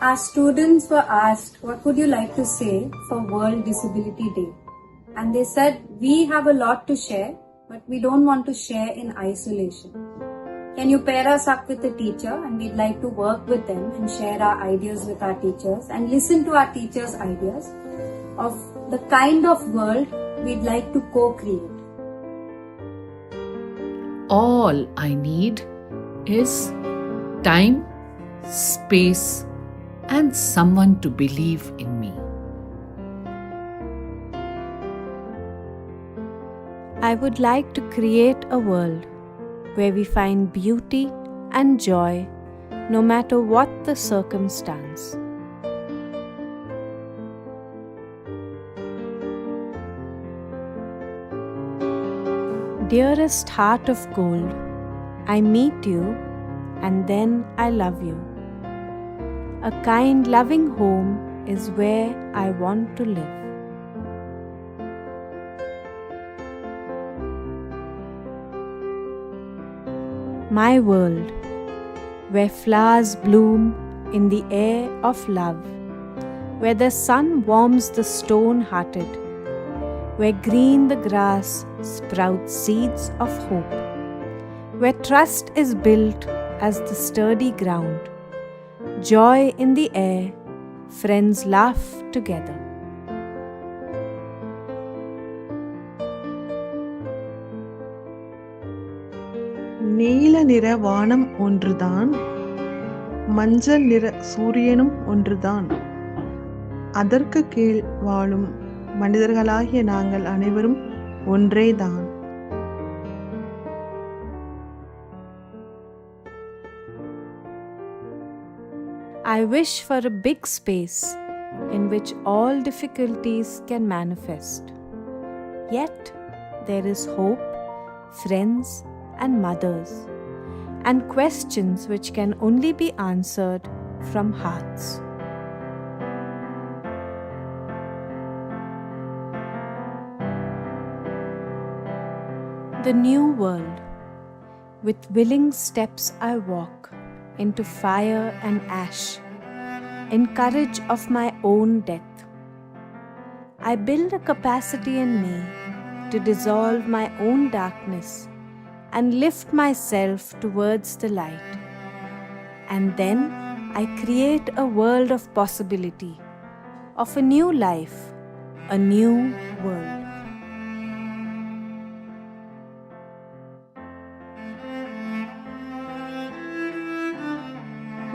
Our students were asked, what would you like to say for World Disability Day? And they said, we have a lot to share, but we don't want to share in isolation. Can you pair us up with a teacher, and we'd like to work with them and share our ideas with our teachers and listen to our teachers' ideas of the kind of world we'd like to co-create. All I need is time, space, and someone to believe in me. I would like to create a world where we find beauty and joy no matter what the circumstance. Dearest heart of gold, I meet you and then I love you. A kind, loving home is where I want to live. My world, where flowers bloom in the air of love, where the sun warms the stone-hearted, where green the grass sprouts seeds of hope, where trust is built as the sturdy ground, joy in the air, friends laugh together. நீல நிற வானம் ஒன்றுதான், மஞ்சள் நிற சூரியனும் ஒன்றுதான். அதற்கு கீழ் வாழும் மனிதர்களாகிய நாங்கள் அனைவரும் ஒன்றேதான். I wish for a big space in which all difficulties can manifest. Yet there is hope, friends, and mothers, and questions which can only be answered from hearts. The new world. With willing steps I walk into fire and ash, in courage of my own death. I build a capacity in me to dissolve my own darkness and lift myself towards the light. And then I create a world of possibility, of a new life, a new world.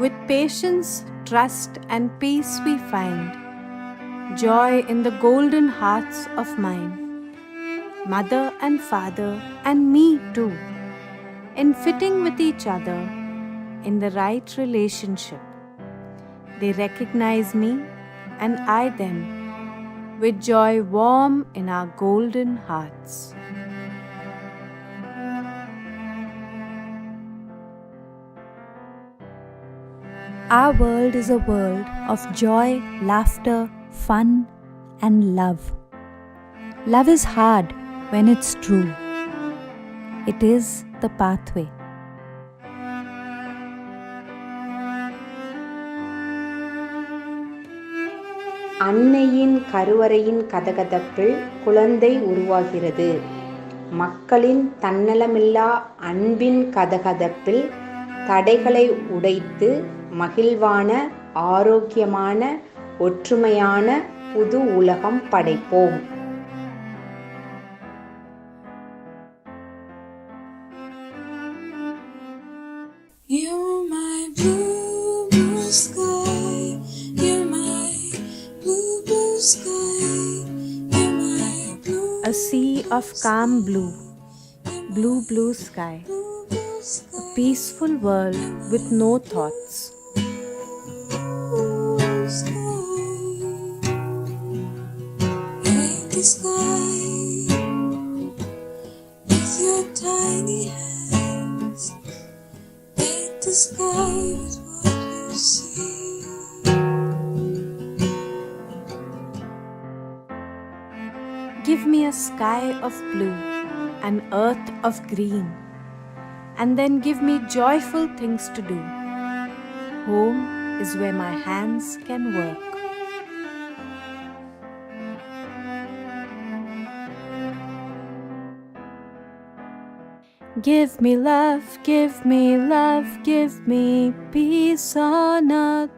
With patience, trust, and peace we find joy in the golden hearts of mine. Mother and father and me too, in fitting with each other in the right relationship. They recognize me and I them, with joy warm in our golden hearts. Our world is a world of joy, laughter, fun, and love. Love is hard when it's true. It is the pathway. அன்னையின் கருவறையின் கதகதப்பில் குழந்தை உருவாகிறது. மக்களின் தன்னலமில்லா அன்பின் கதகதப்பில் தடைகளை உடைத்து மகிழ்வான, ஆரோக்கியமான, ஒற்றுமையான புது உலகம் படைப்போம். You're my blue, blue sky. You're my blue, blue sky. You're my blue. A sea of calm blue, blue, blue sky. A peaceful world with no thoughts. Paint the sky with your tiny hands. Paint the sky with what you see. Give me a sky of blue, an earth of green, and then give me joyful things to do. Home is where my hands can work. Give me love, give me love, give me peace on earth.